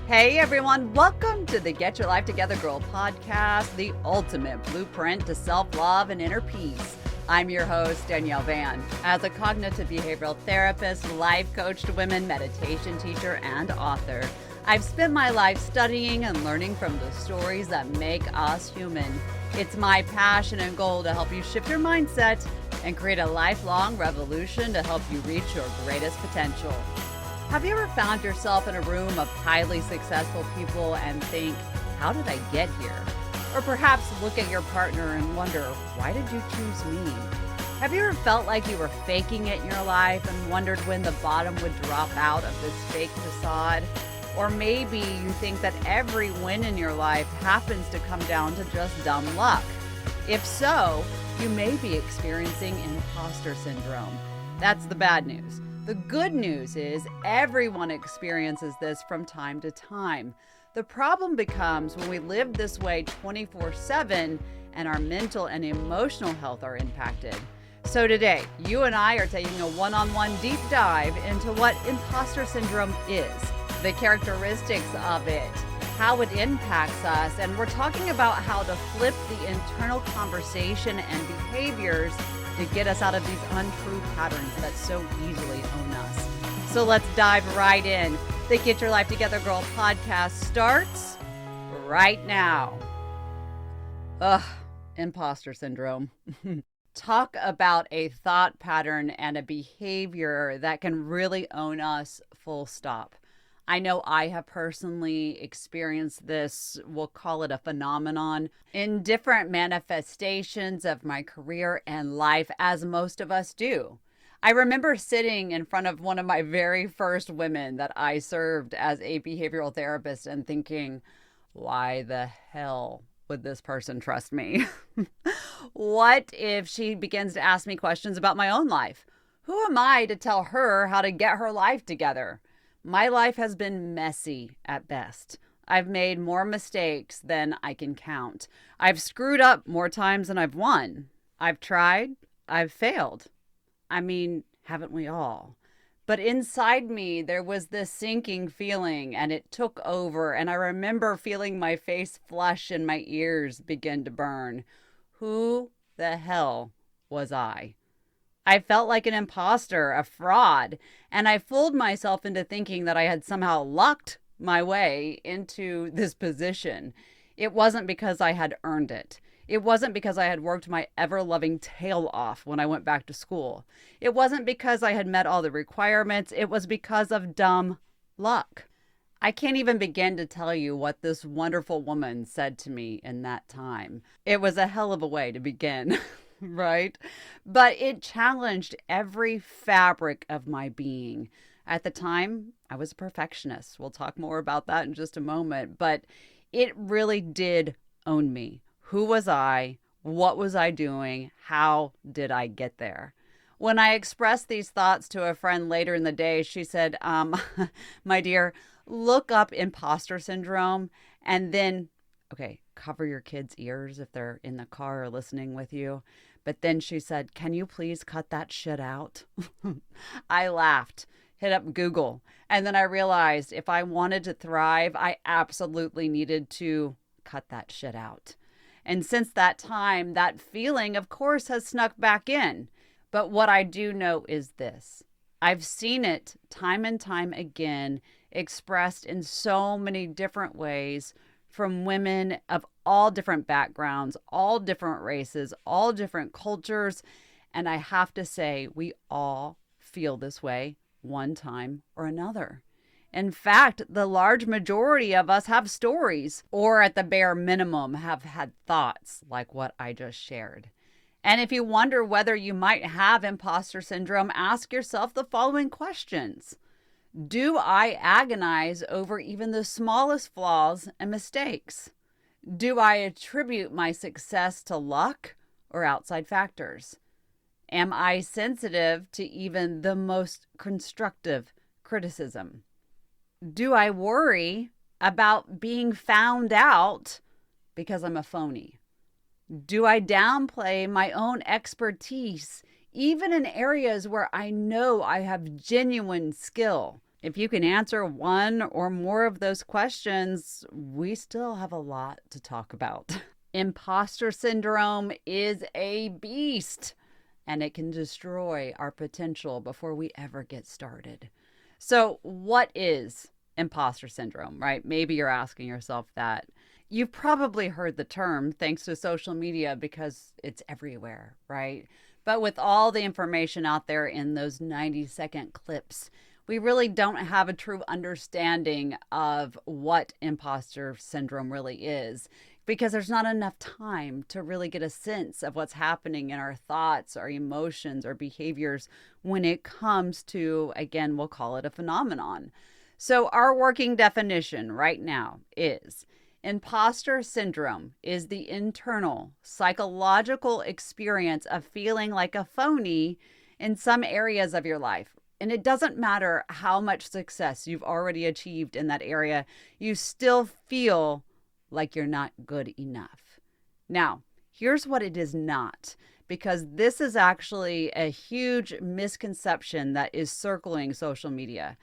Hey everyone, welcome to the Get Your Life Together Girl podcast, the ultimate blueprint to self-love and inner peace. I'm your host, Danielle Van. As a cognitive behavioral therapist, life coach to women, meditation teacher, and author, I've spent my life studying and learning from the stories that make us human. It's my passion and goal to help you shift your mindset and create a lifelong revolution to help you reach your greatest potential. Have you ever found yourself in a room of highly successful people and think, how did I get here? Or perhaps look at your partner and wonder, why did you choose me? Have you ever felt like you were faking it in your life and wondered when the bottom would drop out of this fake facade? Or maybe you think that every win in your life happens to come down to just dumb luck. If so, you may be experiencing imposter syndrome. That's the bad news. The good news is everyone experiences this from time to time. The problem becomes when we live this way 24/7 and our mental and emotional health are impacted. So today, you and I are taking a one-on-one deep dive into what imposter syndrome is, the characteristics of it, how it impacts us, and we're talking about how to flip the internal conversation and behaviors to get us out of these untrue patterns that so easily own us. So let's dive right in. The Get Your Life Together Girl podcast starts right now. Imposter syndrome. Talk about a thought pattern and a behavior that can really own us, full stop. I know I have personally experienced this, we'll call it a phenomenon, in different manifestations of my career and life, as most of us do. I remember sitting in front of one of my very first women that I served as a behavioral therapist and thinking, why the hell would this person trust me? What if she begins to ask me questions about my own life? Who am I to tell her how to get her life together? My life has been messy at best. I've made more mistakes than I can count. I've screwed up more times than I've won. I've tried. I've failed. I mean, haven't we all? But inside me, there was this sinking feeling and it took over. And I remember feeling my face flush and my ears begin to burn. Who the hell was I? I felt like an imposter, a fraud, and I fooled myself into thinking that I had somehow lucked my way into this position. It wasn't because I had earned it. It wasn't because I had worked my ever-loving tail off when I went back to school. It wasn't because I had met all the requirements. It was because of dumb luck. I can't even begin to tell you what this wonderful woman said to me in that time. It was a hell of a way to begin. Right? But it challenged every fabric of my being. At the time, I was a perfectionist. We'll talk more about that in just a moment. But it really did own me. Who was I? What was I doing? How did I get there? When I expressed these thoughts to a friend later in the day, she said, my dear, look up imposter syndrome and then, okay, cover your kids' ears if they're in the car or listening with you. But then she said, can you please cut that shit out? I laughed, hit up Google, and then I realized if I wanted to thrive, I absolutely needed to cut that shit out. And since that time, that feeling, of course, has snuck back in. But what I do know is this. I've seen it time and time again, expressed in so many different ways from women of all different backgrounds, all different races, all different cultures. And I have to say, we all feel this way one time or another. In fact, the large majority of us have stories, or at the bare minimum, have had thoughts like what I just shared. And if you wonder whether you might have imposter syndrome, ask yourself the following questions. Do I agonize over even the smallest flaws and mistakes? Do I attribute my success to luck or outside factors? Am I sensitive to even the most constructive criticism? Do I worry about being found out because I'm a phony? Do I downplay my own expertise, even in areas where I know I have genuine skill? If you can answer one or more of those questions, we still have a lot to talk about. Imposter syndrome is a beast, and it can destroy our potential before we ever get started. So, what is imposter syndrome, right? Maybe you're asking yourself that. You've probably heard the term thanks to social media because it's everywhere, right? But with all the information out there in those 90-second clips, we really don't have a true understanding of what imposter syndrome really is because there's not enough time to really get a sense of what's happening in our thoughts, our emotions, our behaviors when it comes to, again, we'll call it a phenomenon. So, our working definition right now is imposter syndrome is the internal psychological experience of feeling like a phony in some areas of your life. And it doesn't matter how much success you've already achieved in that area, you still feel like you're not good enough. Now, here's what it is not, because this is actually a huge misconception that is circling social media.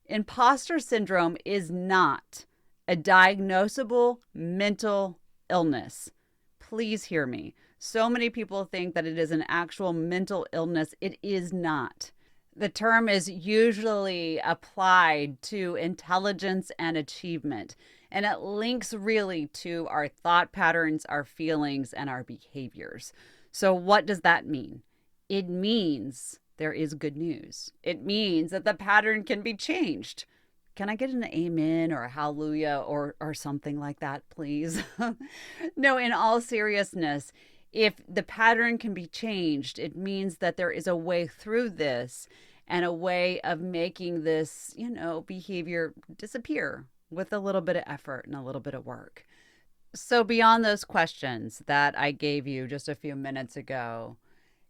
Imposter syndrome is not a diagnosable mental illness. Please hear me. So many people think that it is an actual mental illness. It is not. The term is usually applied to intelligence and achievement, and it links really to our thought patterns, our feelings, and our behaviors. So what does that mean? It means there is good news. It means that the pattern can be changed. Can I get an amen or a hallelujah or something like that, please? No, in all seriousness, if the pattern can be changed, it means that there is a way through this and a way of making this, behavior disappear with a little bit of effort and a little bit of work. So beyond those questions that I gave you just a few minutes ago,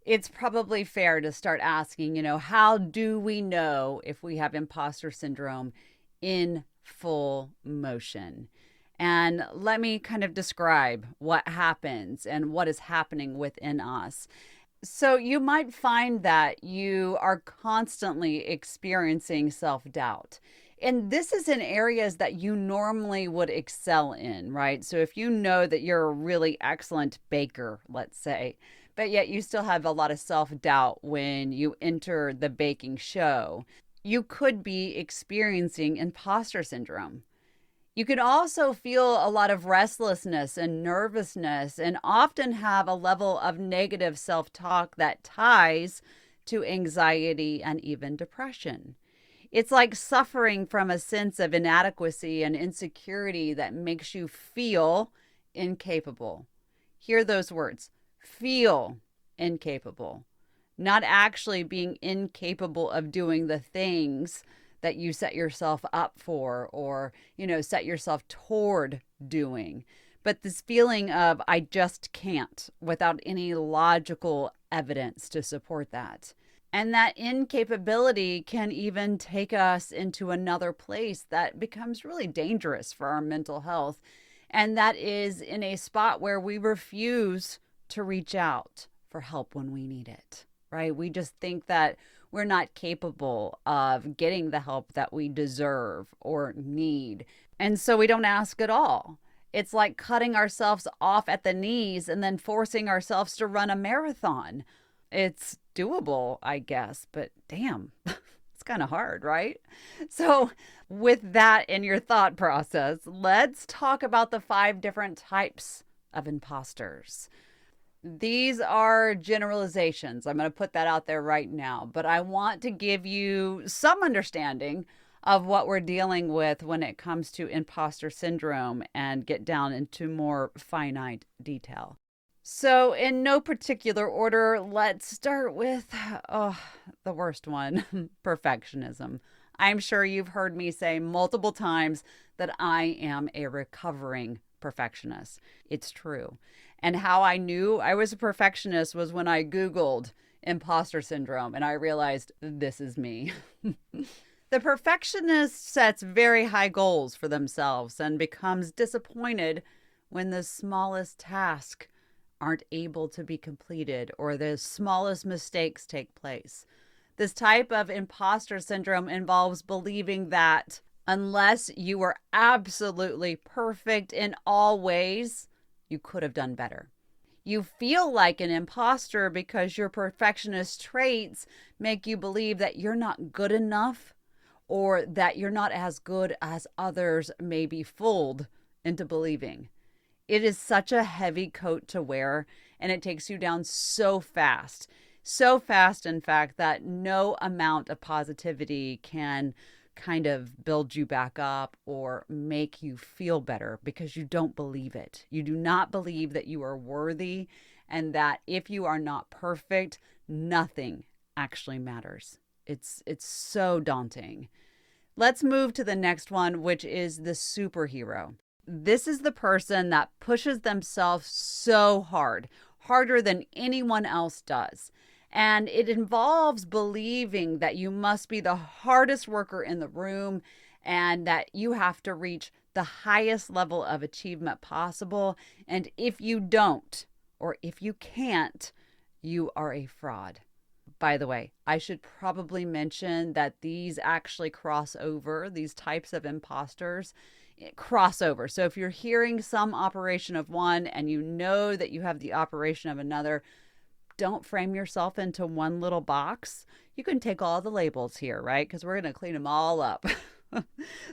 it's probably fair to start asking, how do we know if we have imposter syndrome in full motion? And let me kind of describe what happens and what is happening within us. So you might find that you are constantly experiencing self-doubt. And this is in areas that you normally would excel in, right? So if you know that you're a really excellent baker, let's say, but yet you still have a lot of self-doubt when you enter the baking show, you could be experiencing imposter syndrome. You could also feel a lot of restlessness and nervousness and often have a level of negative self-talk that ties to anxiety and even depression. It's like suffering from a sense of inadequacy and insecurity that makes you feel incapable. Hear those words, feel incapable, not actually being incapable of doing the things that you set yourself up for or, set yourself toward doing. But this feeling of I just can't without any logical evidence to support that. And that incapability can even take us into another place that becomes really dangerous for our mental health. And that is in a spot where we refuse to reach out for help when we need it, right? We just think that we're not capable of getting the help that we deserve or need. And so we don't ask at all. It's like cutting ourselves off at the knees and then forcing ourselves to run a marathon. It's doable, I guess, but damn, it's kind of hard, right? So with that in your thought process, let's talk about the 5 different types of imposters. These are generalizations. I'm going to put that out there right now, but I want to give you some understanding of what we're dealing with when it comes to imposter syndrome and get down into more finite detail. So in no particular order, let's start with, the worst one, perfectionism. I'm sure you've heard me say multiple times that I am a recovering perfectionist. It's true. And how I knew I was a perfectionist was when I Googled imposter syndrome and I realized this is me. The perfectionist sets very high goals for themselves and becomes disappointed when the smallest task aren't able to be completed or the smallest mistakes take place. This type of imposter syndrome involves believing that unless you were absolutely perfect in all ways, you could have done better. You feel like an imposter because your perfectionist traits make you believe that you're not good enough or that you're not as good as others may be fooled into believing. It is such a heavy coat to wear, and it takes you down so fast. So fast, in fact, that no amount of positivity can kind of build you back up or make you feel better because you don't believe it. You do not believe that you are worthy and that if you are not perfect, nothing actually matters. It's so daunting. Let's move to the next one, which is the superhero. This is the person that pushes themselves so hard, harder than anyone else does. And it involves believing that you must be the hardest worker in the room and that you have to reach the highest level of achievement possible. And if you don't, or if you can't, you are a fraud. By the way, I should probably mention that these actually cross over, these types of imposters cross over. So if you're hearing some operation of one and you know that you have the operation of another, don't frame yourself into one little box. You can take all the labels here, right? Because we're going to clean them all up.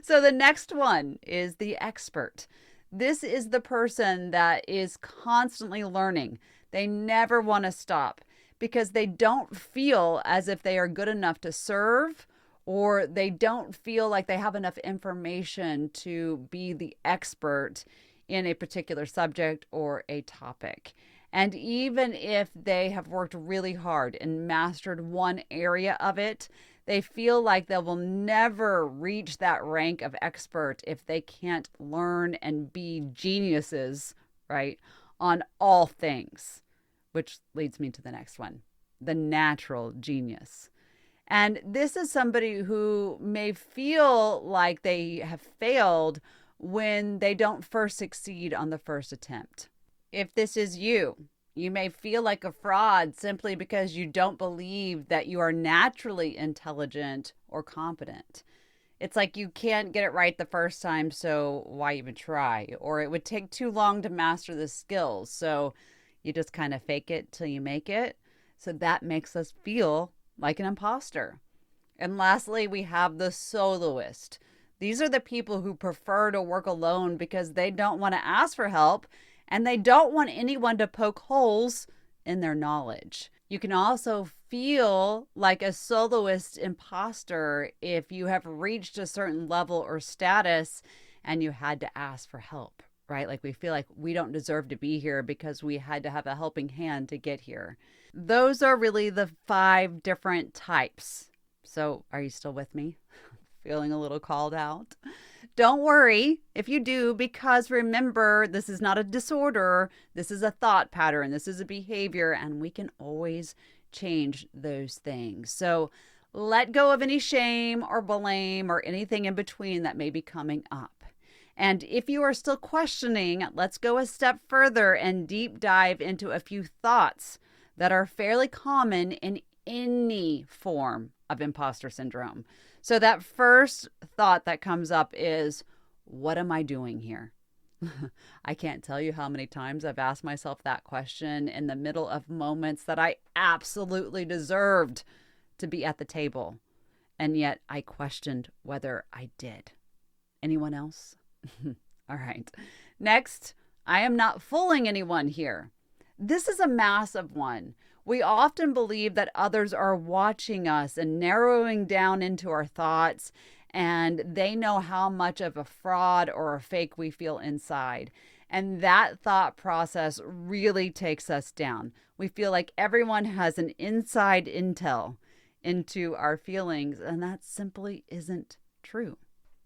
So the next one is the expert. This is the person that is constantly learning. They never want to stop because they don't feel as if they are good enough to serve, or they don't feel like they have enough information to be the expert in a particular subject or a topic. And even if they have worked really hard and mastered one area of it, they feel like they will never reach that rank of expert if they can't learn and be geniuses, right, on all things. Which leads me to the next one, the natural genius. And this is somebody who may feel like they have failed when they don't first succeed on the first attempt. If this is you, you may feel like a fraud simply because you don't believe that you are naturally intelligent or competent. It's like you can't get it right the first time, so why even try? Or it would take too long to master the skills, so you just kind of fake it till you make it. So that makes us feel like an imposter. And lastly, we have the soloist. These are the people who prefer to work alone because they don't want to ask for help and they don't want anyone to poke holes in their knowledge. You can also feel like a soloist imposter if you have reached a certain level or status and you had to ask for help, right? Like we feel like we don't deserve to be here because we had to have a helping hand to get here. Those are really the 5 different types. So are you still with me? Feeling a little called out? Don't worry if you do, because remember, this is not a disorder. This is a thought pattern. This is a behavior, and we can always change those things. So let go of any shame or blame or anything in between that may be coming up. And if you are still questioning, let's go a step further and deep dive into a few thoughts that are fairly common in any form of imposter syndrome. So that first thought that comes up is, what am I doing here? I can't tell you how many times I've asked myself that question in the middle of moments that I absolutely deserved to be at the table. And yet I questioned whether I did. Anyone else? All right. Next, I am not fooling anyone here. This is a massive one. We often believe that others are watching us and narrowing down into our thoughts, and they know how much of a fraud or a fake we feel inside. And that thought process really takes us down. We feel like everyone has an inside intel into our feelings, and that simply isn't true.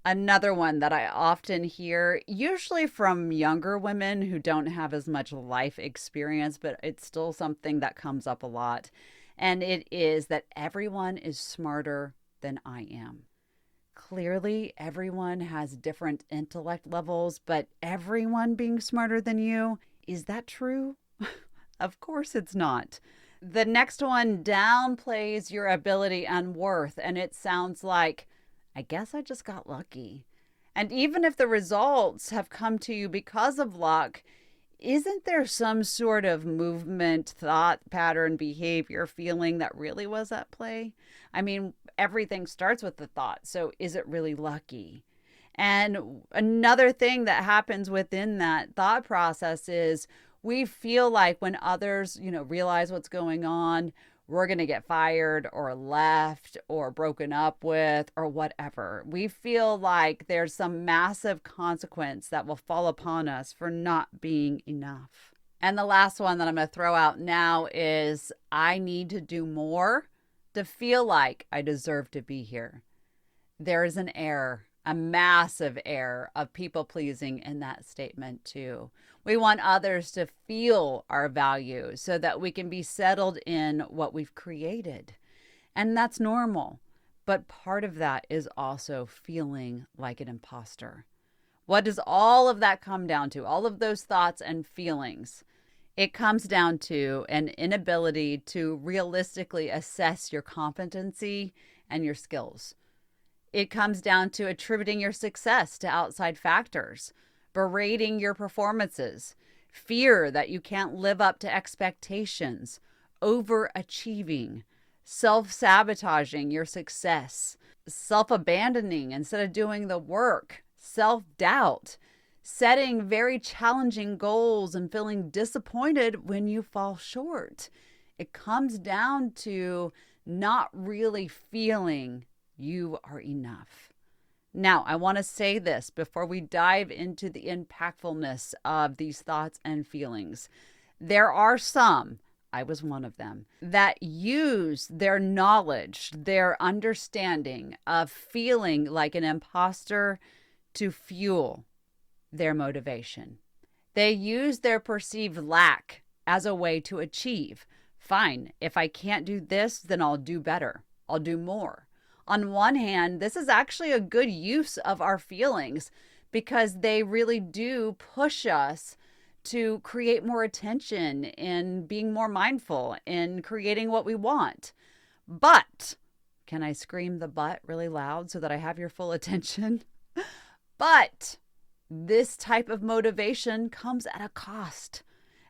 Another one that I often hear, usually from younger women who don't have as much life experience, but it's still something that comes up a lot. And it is that everyone is smarter than I am. Clearly, everyone has different intellect levels, but everyone being smarter than you, is that true? Of course it's not. The next one downplays your ability and worth, and it sounds like, I guess I just got lucky. And even if the results have come to you because of luck, isn't there some sort of movement, thought, pattern, behavior, feeling that really was at play? I mean, everything starts with the thought. So is it really lucky? And another thing that happens within that thought process is we feel like when others, realize what's going on, we're going to get fired or left or broken up with or whatever. We feel like there's some massive consequence that will fall upon us for not being enough. And the last one that I'm going to throw out now is I need to do more to feel like I deserve to be here. There is an error, a massive error of people pleasing in that statement too. We want others to feel our value so that we can be settled in what we've created. And that's normal. But part of that is also feeling like an imposter. What does all of that come down to? All of those thoughts and feelings. It comes down to an inability to realistically assess your competency and your skills. It comes down to attributing your success to outside factors, berating your performances, fear that you can't live up to expectations, overachieving, self-sabotaging your success, self-abandoning instead of doing the work, self-doubt, setting very challenging goals and feeling disappointed when you fall short. It comes down to not really feeling you are enough. Now, I want to say this before we dive into the impactfulness of these thoughts and feelings. There are some, I was one of them, that use their knowledge, their understanding of feeling like an imposter to fuel their motivation. They use their perceived lack as a way to achieve. Fine, if I can't do this, then I'll do better. I'll do more. On one hand, this is actually a good use of our feelings because they really do push us to create more attention and being more mindful in creating what we want. But, can I scream the but really loud so that I have your full attention? But this type of motivation comes at a cost.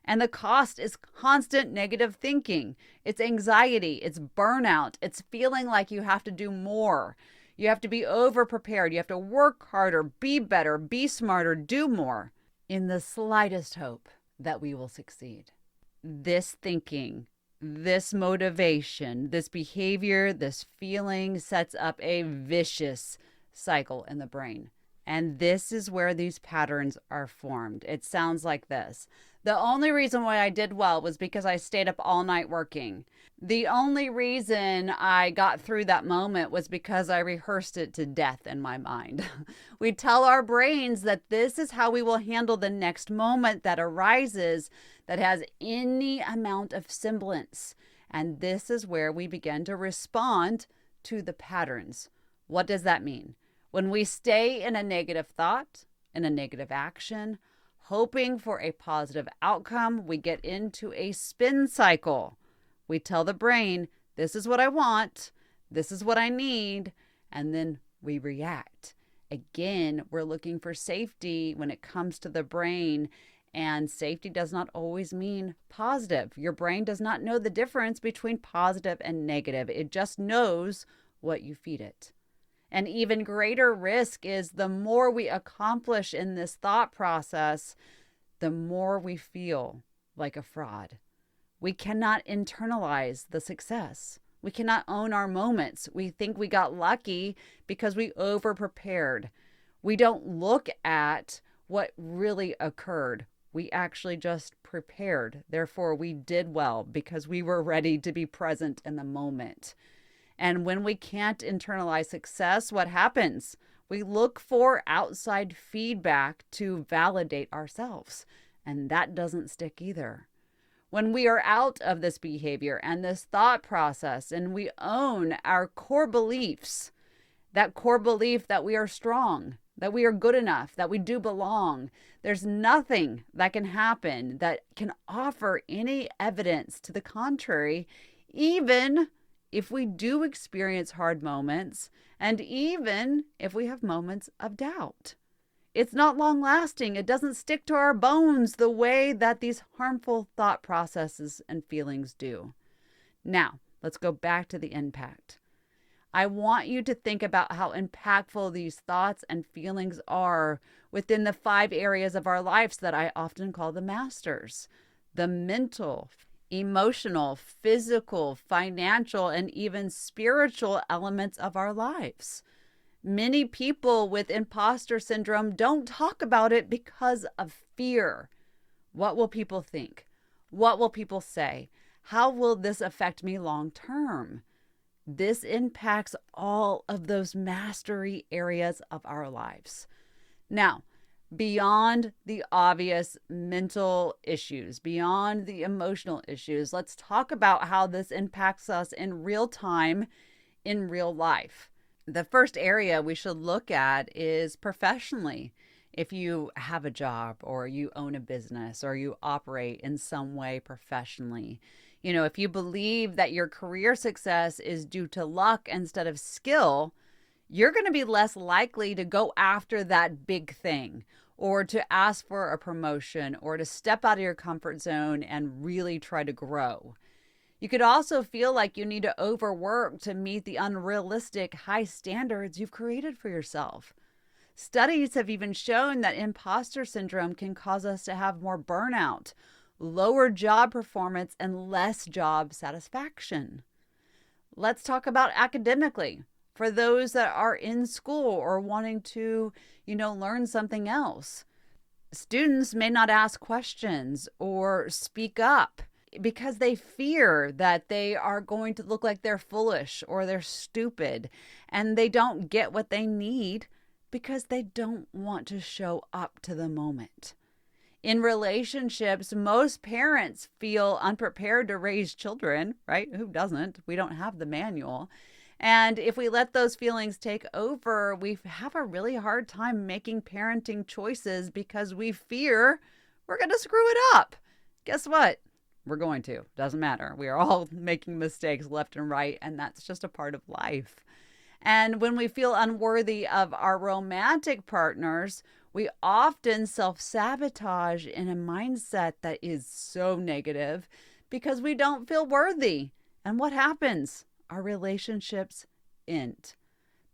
And the cost is constant negative thinking. It's anxiety. It's burnout. It's feeling like you have to do more. You have to be over-prepared. You have to work harder, be better, be smarter, do more in the slightest hope that we will succeed. This thinking, this motivation, this behavior, this feeling sets up a vicious cycle in the brain. And this is where these patterns are formed. It sounds like this. The only reason why I did well was because I stayed up all night working. The only reason I got through that moment was because I rehearsed it to death in my mind. We tell our brains that this is how we will handle the next moment that arises that has any amount of semblance. And this is where we begin to respond to the patterns. What does that mean? When we stay in a negative thought, in a negative action, hoping for a positive outcome, we get into a spin cycle. We tell the brain, this is what I want, this is what I need, and then we react. Again, we're looking for safety when it comes to the brain, and safety does not always mean positive. Your brain does not know the difference between positive and negative. It just knows what you feed it. An even greater risk is the more we accomplish in this thought process, the more we feel like a fraud. We cannot internalize the success. We cannot own our moments. We think we got lucky because we over-prepared. We don't look at what really occurred. We actually just prepared. Therefore, we did well because we were ready to be present in the moment. And when we can't internalize success, what happens? We look for outside feedback to validate ourselves. And that doesn't stick either. When we are out of this behavior and this thought process and we own our core beliefs, that core belief that we are strong, that we are good enough, that we do belong. There's nothing that can happen that can offer any evidence to the contrary, even if we do experience hard moments, and even if we have moments of doubt. It's not long lasting. It doesn't stick to our bones the way that these harmful thought processes and feelings do. Now, let's go back to the impact. I want you to think about how impactful these thoughts and feelings are within the 5 areas of our lives that I often call the masters: the mental, emotional, physical, financial, and even spiritual elements of our lives. Many people with imposter syndrome don't talk about it because of fear. What will people think? What will people say? How will this affect me long term? This impacts all of those mastery areas of our lives. Now, beyond the obvious mental issues, beyond the emotional issues, let's talk about how this impacts us in real time, in real life. The first area we should look at is professionally. If you have a job or you own a business or you operate in some way professionally, if you believe that your career success is due to luck instead of skill, you're going to be less likely to go after that big thing or to ask for a promotion or to step out of your comfort zone and really try to grow. You could also feel like you need to overwork to meet the unrealistic high standards you've created for yourself. Studies have even shown that imposter syndrome can cause us to have more burnout, lower job performance, and less job satisfaction. Let's talk about academically. For those that are in school or wanting to, learn something else, students may not ask questions or speak up because they fear that they are going to look like they're foolish or they're stupid, and they don't get what they need because they don't want to show up to the moment. In relationships, most parents feel unprepared to raise children, right? Who doesn't? We don't have the manual. And if we let those feelings take over, we have a really hard time making parenting choices because we fear we're going to screw it up. Guess what? We're going to. Doesn't matter. We are all making mistakes left and right, and that's just a part of life. And when we feel unworthy of our romantic partners, we often self-sabotage in a mindset that is so negative because we don't feel worthy. And what happens? Our relationships end.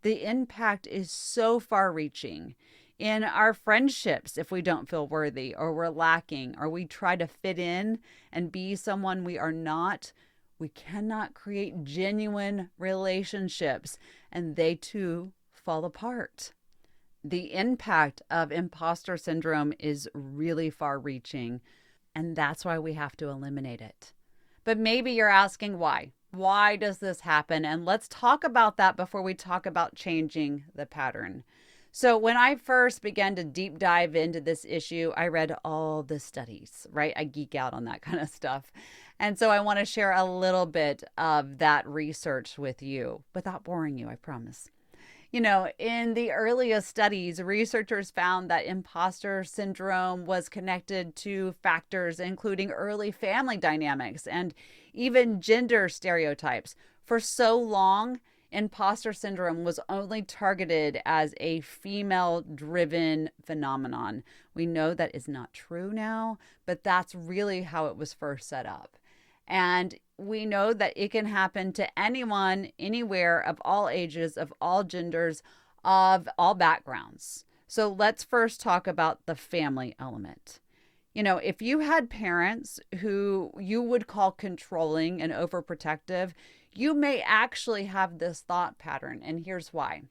The impact is so far-reaching. In our friendships, if we don't feel worthy or we're lacking or we try to fit in and be someone we are not, we cannot create genuine relationships, and they too fall apart. The impact of imposter syndrome is really far-reaching, and that's why we have to eliminate it. But maybe you're asking why. Why does this happen? And let's talk about that before we talk about changing the pattern. So when I first began to deep dive into this issue, I read all the studies, right? I geek out on that kind of stuff. And so I want to share a little bit of that research with you without boring you, I promise. In the earliest studies, researchers found that imposter syndrome was connected to factors including early family dynamics and even gender stereotypes. For so long, imposter syndrome was only targeted as a female-driven phenomenon. We know that is not true now, but that's really how it was first set up. And we know that it can happen to anyone, anywhere, of all ages, of all genders, of all backgrounds. So let's first talk about the family element. If you had parents who you would call controlling and overprotective, you may actually have this thought pattern, and here's why.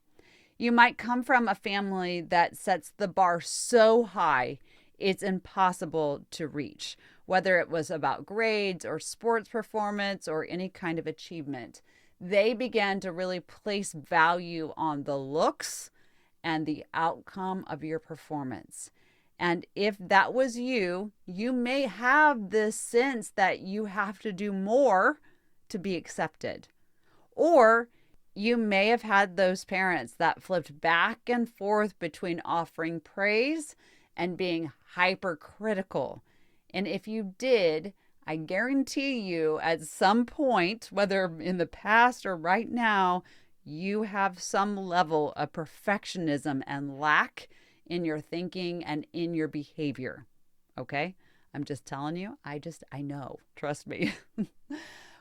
You might come from a family that sets the bar so high it's impossible to reach, whether it was about grades or sports performance or any kind of achievement. They began to really place value on the looks and the outcome of your performance. And if that was you, you may have this sense that you have to do more to be accepted. Or You may have had those parents that flipped back and forth between offering praise and being hypercritical. And if you did, I guarantee you at some point, whether in the past or right now, you have some level of perfectionism and lack in your thinking and in your behavior. Okay? I'm just telling you, I know. Trust me.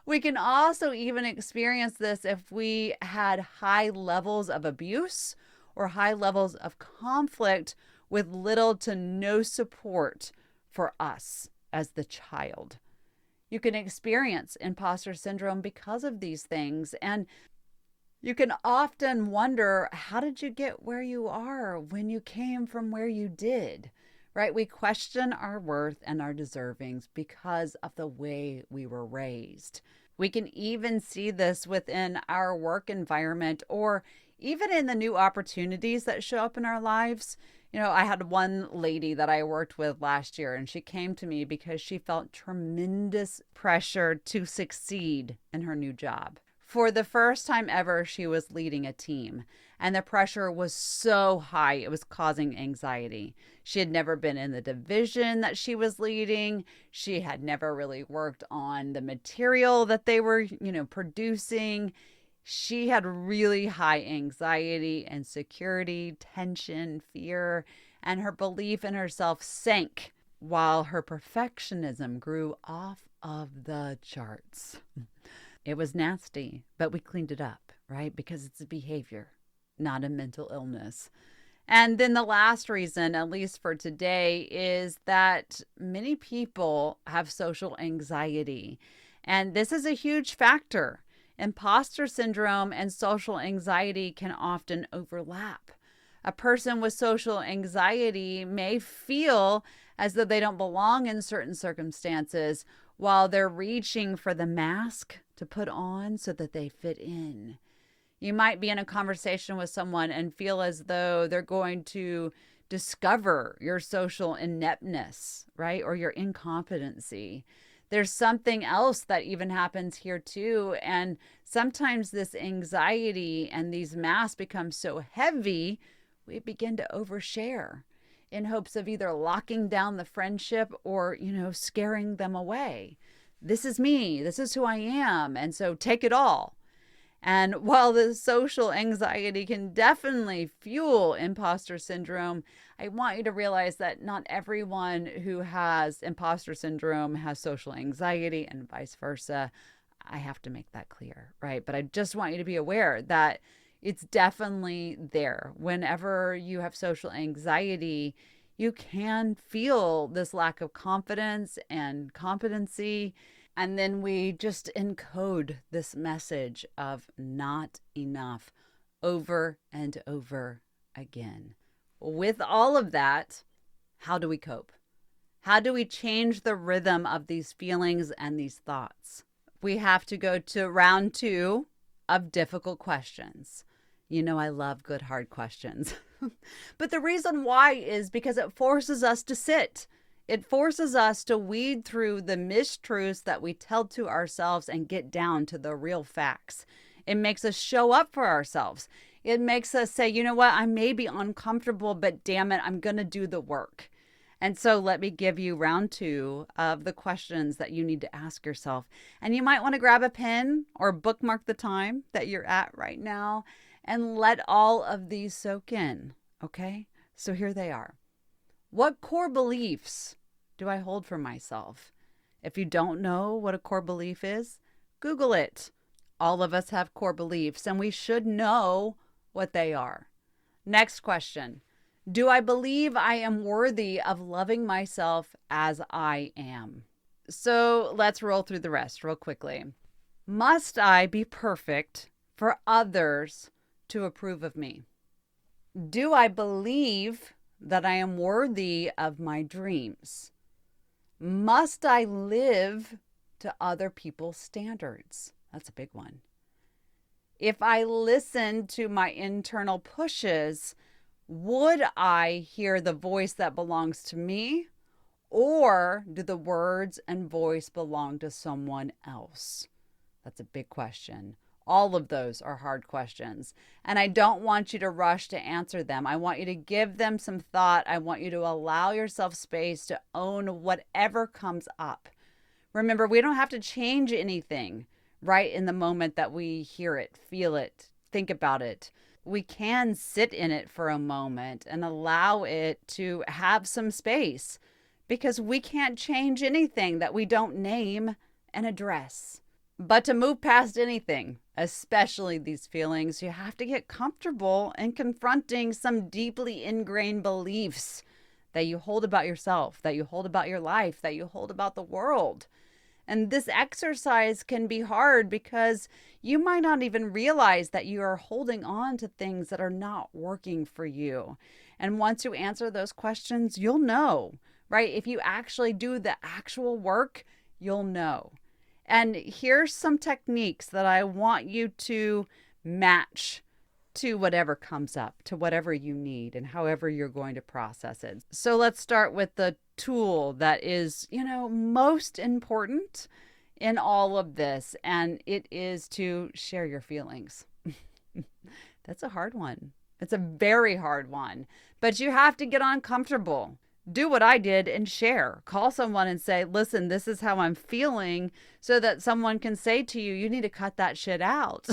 We can also even experience this if we had high levels of abuse or high levels of conflict with little to no support for us as the child. You can experience imposter syndrome because of these things. And you can often wonder, how did you get where you are when you came from where you did? Right? We question our worth and our deservings because of the way we were raised. We can even see this within our work environment or even in the new opportunities that show up in our lives. I had one lady that I worked with last year, and she came to me because she felt tremendous pressure to succeed in her new job. For the first time ever, she was leading a team, and the pressure was so high, it was causing anxiety. She had never been in the division that she was leading. She had never really worked on the material that they were, producing. She had really high anxiety, insecurity, tension, fear, and her belief in herself sank while her perfectionism grew off of the charts. It was nasty, but we cleaned it up, right? Because it's a behavior, not a mental illness. And then the last reason, at least for today, is that many people have social anxiety. And this is a huge factor. Imposter syndrome and social anxiety can often overlap. A person with social anxiety may feel as though they don't belong in certain circumstances while they're reaching for the mask to put on so that they fit in. You might be in a conversation with someone and feel as though they're going to discover your social ineptness, right? Or your incompetency. There's something else that even happens here too. And sometimes this anxiety and these masks become so heavy, we begin to overshare in hopes of either locking down the friendship or, scaring them away. This is me. This is who I am. And so take it all. And while the social anxiety can definitely fuel imposter syndrome, I want you to realize that not everyone who has imposter syndrome has social anxiety and vice versa. I have to make that clear, right? But I just want you to be aware that it's definitely there. Whenever you have social anxiety, you can feel this lack of confidence and competency. And then we just encode this message of not enough over and over again. With all of that, how do we cope? How do we change the rhythm of these feelings and these thoughts? We have to go to round 2 of difficult questions. I love good hard questions. But the reason why is because it forces us to sit. It forces us to weed through the mistruths that we tell to ourselves and get down to the real facts. It makes us show up for ourselves. It makes us say, you know what, I may be uncomfortable, but damn it, I'm going to do the work. And so let me give you round 2 of the questions that you need to ask yourself. And you might want to grab a pen or bookmark the time that you're at right now and let all of these soak in. Okay? So here they are. What core beliefs do I hold for myself? If you don't know what a core belief is, Google it. All of us have core beliefs, and we should know what they are. Next question. Do I believe I am worthy of loving myself as I am? So let's roll through the rest real quickly. Must I be perfect for others to approve of me? Do I believe that I am worthy of my dreams? Must I live to other people's standards? That's a big one. If I listen to my internal pushes, would I hear the voice that belongs to me, or do the words and voice belong to someone else? That's a big question. All of those are hard questions. And I don't want you to rush to answer them. I want you to give them some thought. I want you to allow yourself space to own whatever comes up. Remember, we don't have to change anything right in the moment that we hear it, feel it, think about it. We can sit in it for a moment and allow it to have some space because we can't change anything that we don't name and address. But to move past anything, especially these feelings, you have to get comfortable in confronting some deeply ingrained beliefs that you hold about yourself, that you hold about your life, that you hold about the world. And this exercise can be hard because you might not even realize that you are holding on to things that are not working for you. And once you answer those questions, you'll know, right? If you actually do the actual work, you'll know. And here's some techniques that I want you to match to whatever comes up, to whatever you need and however you're going to process it. So let's start with the tool that is, most important in all of this, and it is to share your feelings. That's a hard one. It's a very hard one, but you have to get uncomfortable. Do what I did and share. Call someone and say, listen, this is how I'm feeling, so that someone can say to you, you need to cut that shit out,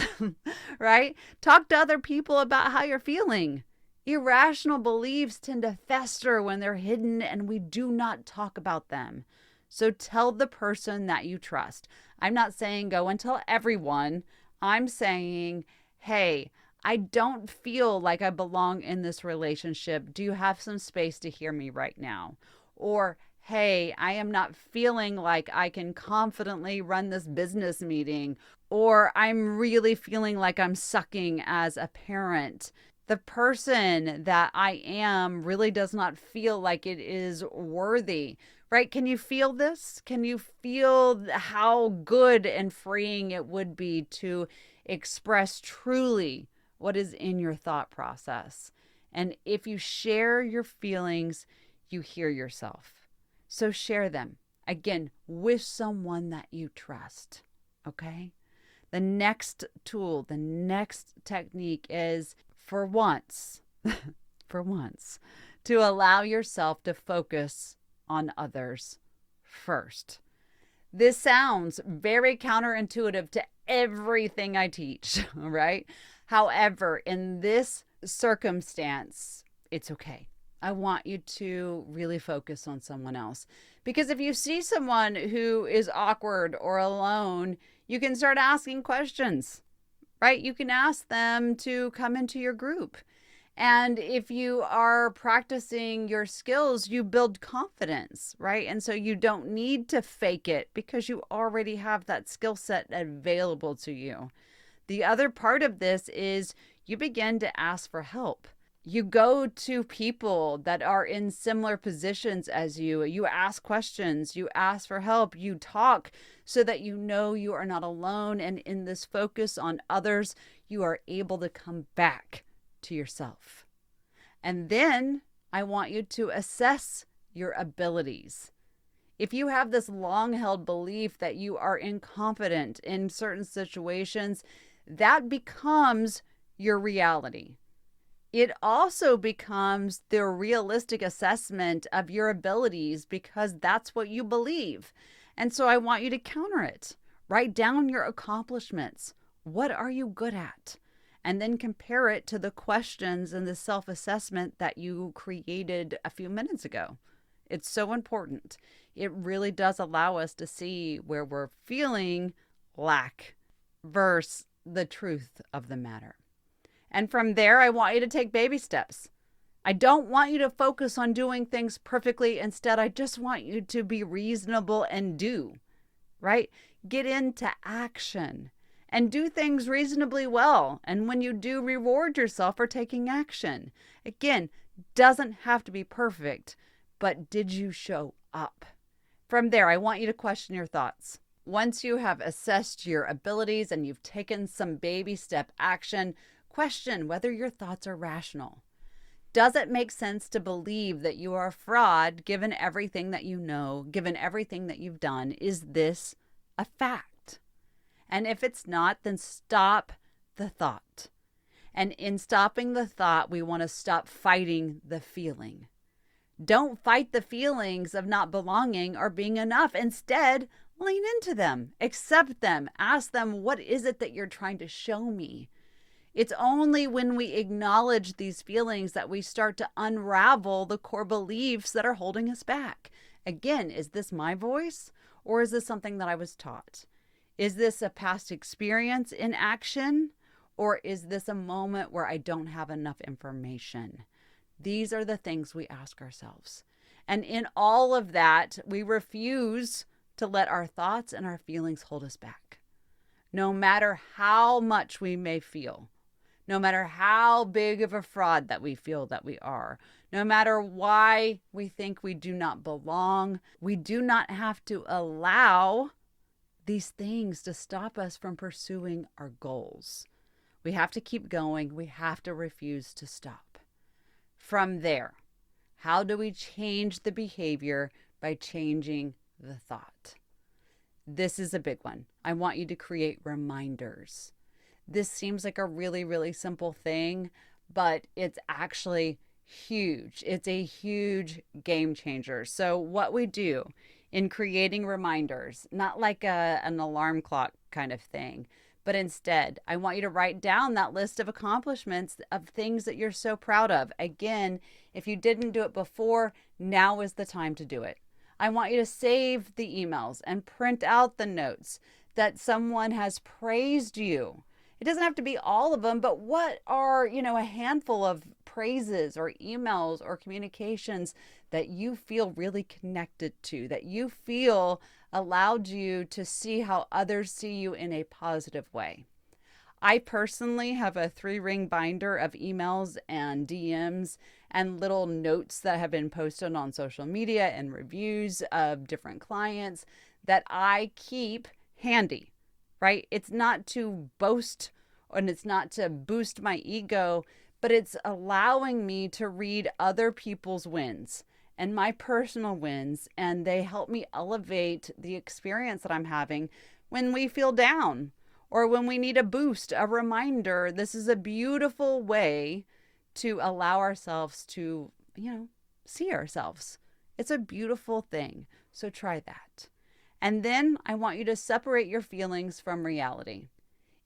right? Talk to other people about how you're feeling. Irrational beliefs tend to fester when they're hidden and we do not talk about them. So tell the person that you trust. I'm not saying go and tell everyone. I'm saying, hey, I don't feel like I belong in this relationship. Do you have some space to hear me right now? Or, hey, I am not feeling like I can confidently run this business meeting. Or I'm really feeling like I'm sucking as a parent. The person that I am really does not feel like it is worthy, right? Can you feel this? Can you feel how good and freeing it would be to express truly what is in your thought process? And if you share your feelings, you hear yourself. So share them, again, with someone that you trust, okay? The next tool, the next technique is for once, to allow yourself to focus on others first. This sounds very counterintuitive to everything I teach, right? However, in this circumstance, it's okay. I want you to really focus on someone else. Because if you see someone who is awkward or alone, you can start asking questions, right? You can ask them to come into your group. And if you are practicing your skills, you build confidence, right? And so you don't need to fake it because you already have that skill set available to you. The other part of this is you begin to ask for help. You go to people that are in similar positions as you. You ask questions, you ask for help, you talk so that you know you are not alone. And in this focus on others, you are able to come back to yourself. And then I want you to assess your abilities. If you have this long-held belief that you are incompetent in certain situations, that becomes your reality. It also becomes the realistic assessment of your abilities because that's what you believe. And so I want you to counter it. Write down your accomplishments. What are you good at? And then compare it to the questions and the self-assessment that you created a few minutes ago. It's so important. It really does allow us to see where we're feeling lack versus the truth of the matter. And from there, I want you to take baby steps. I don't want you to focus on doing things perfectly. Instead, I just want you to be reasonable and do, right? Get into action and do things reasonably well. And when you do, reward yourself for taking action. Again, doesn't have to be perfect, but did you show up? From there, I want you to question your thoughts. Once you have assessed your abilities and you've taken some baby step action, question whether your thoughts are rational. Does it make sense to believe that you are a fraud given everything that you know, given everything that you've done? Is this a fact? And if it's not, then stop the thought. And in stopping the thought, we want to stop fighting the feeling. Don't fight the feelings of not belonging or being enough. Instead, lean into them, accept them, ask them, what is it that you're trying to show me? It's only when we acknowledge these feelings that we start to unravel the core beliefs that are holding us back. Again, is this my voice, or is this something that I was taught? Is this a past experience in action, or is this a moment where I don't have enough information? These are the things we ask ourselves. And in all of that, we refuse to let our thoughts and our feelings hold us back. No matter how much we may feel, no matter how big of a fraud that we feel that we are, no matter why we think we do not belong, we do not have to allow these things to stop us from pursuing our goals. We have to keep going. We have to refuse to stop. From there, how do we change the behavior? By changing the thought. This is a big one. I want you to create reminders. This seems like a really, really simple thing, but it's actually huge. It's a huge game changer. So what we do in creating reminders, not like an alarm clock kind of thing, but instead, I want you to write down that list of accomplishments of things that you're so proud of. Again, if you didn't do it before, now is the time to do it. I want you to save the emails and print out the notes that someone has praised you. It doesn't have to be all of them, but what are, a handful of praises or emails or communications that you feel really connected to, that you feel allowed you to see how others see you in a positive way. I personally have a 3-ring binder of emails and DMs and little notes that have been posted on social media and reviews of different clients that I keep handy, right? It's not to boast and it's not to boost my ego, but it's allowing me to read other people's wins and my personal wins, and they help me elevate the experience that I'm having when we feel down or when we need a boost, a reminder. This is a beautiful way to allow ourselves to, see ourselves. It's a beautiful thing. So try that. And then I want you to separate your feelings from reality.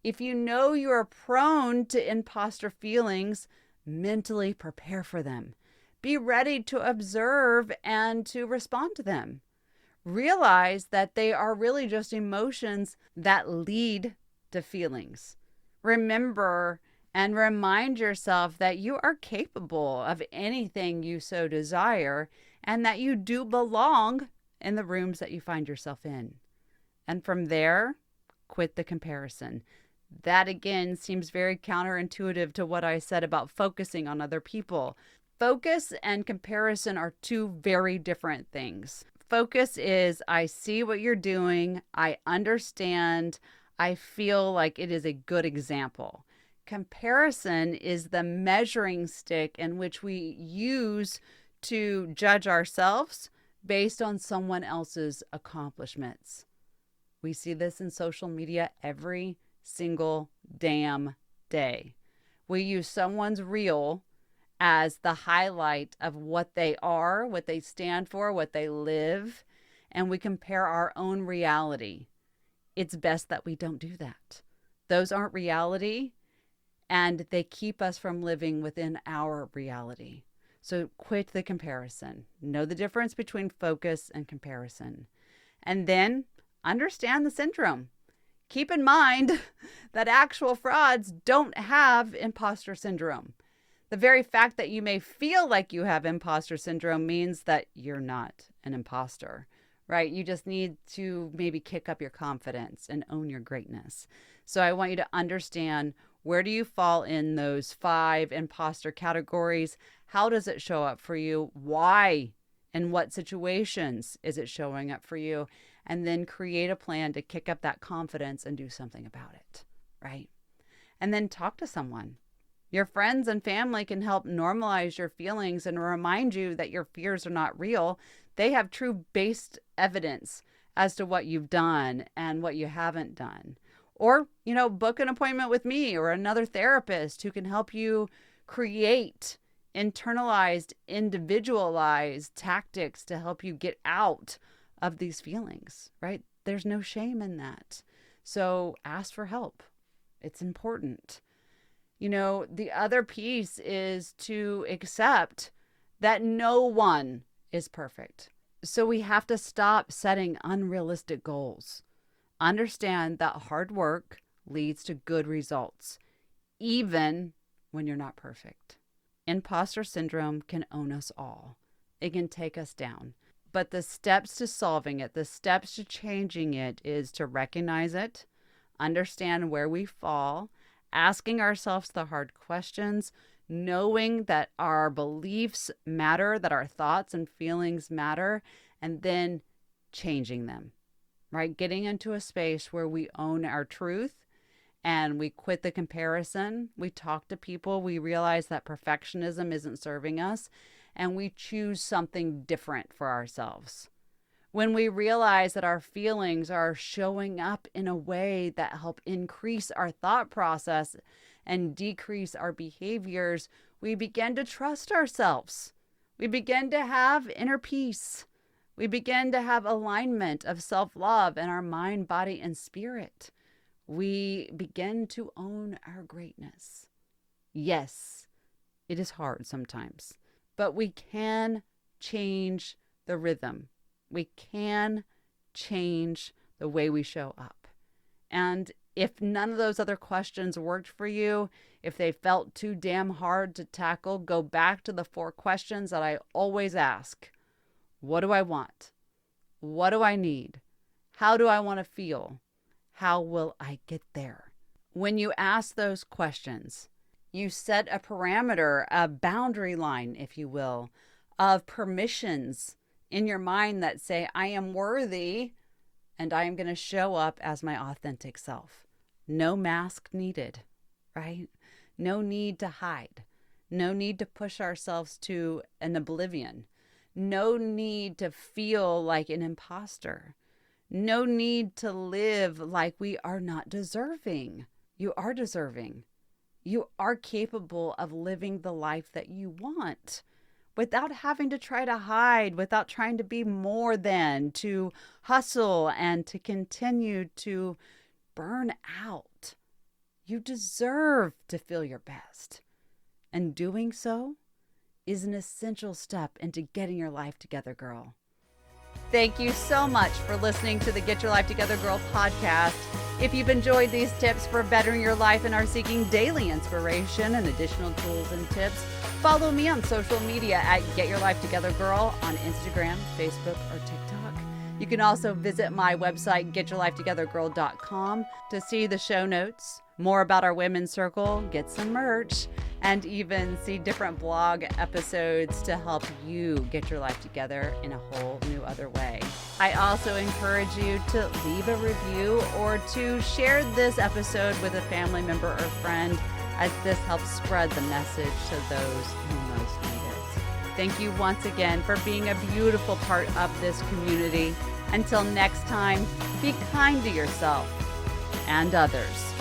If you know you are prone to imposter feelings, mentally prepare for them. Be ready to observe and to respond to them. Realize that they are really just emotions that lead to feelings. Remember and remind yourself that you are capable of anything you so desire and that you do belong in the rooms that you find yourself in. And from there, quit the comparison. That again seems very counterintuitive to what I said about focusing on other people. Focus and comparison are two very different things. Focus is, I see what you're doing, I understand, I feel like it is a good example. Comparison is the measuring stick in which we use to judge ourselves based on someone else's accomplishments. We see this in social media every single damn day. We use someone's reel as the highlight of what they are, what they stand for, what they live, and we compare our own reality. It's best that we don't do that. Those aren't reality, and they keep us from living within our reality. So quit the comparison. Know the difference between focus and comparison. And then understand the syndrome. Keep in mind that actual frauds don't have imposter syndrome. The very fact that you may feel like you have imposter syndrome means that you're not an imposter, right? You just need to maybe kick up your confidence and own your greatness. So I want you to understand, where do you fall in those 5 imposter categories? How does it show up for you? Why? In what situations is it showing up for you? And then create a plan to kick up that confidence and do something about it, right? And then talk to someone. Your friends and family can help normalize your feelings and remind you that your fears are not real. They have true based evidence as to what you've done and what you haven't done. Or, book an appointment with me or another therapist who can help you create internalized, individualized tactics to help you get out of these feelings, right? There's no shame in that. So ask for help. It's important. The other piece is to accept that no one is perfect. So we have to stop setting unrealistic goals. Understand that hard work leads to good results, even when you're not perfect. Imposter syndrome can own us all. It can take us down. But the steps to solving it, the steps to changing it is to recognize it, understand where we fall, asking ourselves the hard questions, knowing that our beliefs matter, that our thoughts and feelings matter, and then changing them, right? Getting into a space where we own our truth and we quit the comparison. We talk to people. We realize that perfectionism isn't serving us, and we choose something different for ourselves. When we realize that our feelings are showing up in a way that help increase our thought process and decrease our behaviors, we begin to trust ourselves. We begin to have inner peace. We begin to have alignment of self-love in our mind, body, and spirit. We begin to own our greatness. Yes, it is hard sometimes, but we can change the rhythm. We can change the way we show up. And if none of those other questions worked for you, if they felt too damn hard to tackle, go back to the 4 questions that I always ask. What do I want? What do I need? How do I want to feel? How will I get there? When you ask those questions, you set a parameter, a boundary line, if you will, of permissions in your mind that say, I am worthy and I am going to show up as my authentic self. No mask needed, right? No need to hide. No need to push ourselves to an oblivion. No need to feel like an imposter. No need to live like we are not deserving. You are deserving. You are capable of living the life that you want without having to try to hide, without trying to be more than, to hustle and to continue to burn out. You deserve to feel your best. And doing so is an essential step into getting your life together, girl. Thank you so much for listening to the Get Your Life Together Girl podcast. If you've enjoyed these tips for bettering your life and are seeking daily inspiration and additional tools and tips, follow me on social media at Get Your Life Together Girl on Instagram, Facebook, or TikTok. You can also visit my website, getyourlifetogethergirl.com, to see the show notes, more about our women's circle, get some merch, and even see different blog episodes to help you get your life together in a whole new other way. I also encourage you to leave a review or to share this episode with a family member or friend, as this helps spread the message to those who most need it. Thank you once again for being a beautiful part of this community. Until next time, be kind to yourself and others.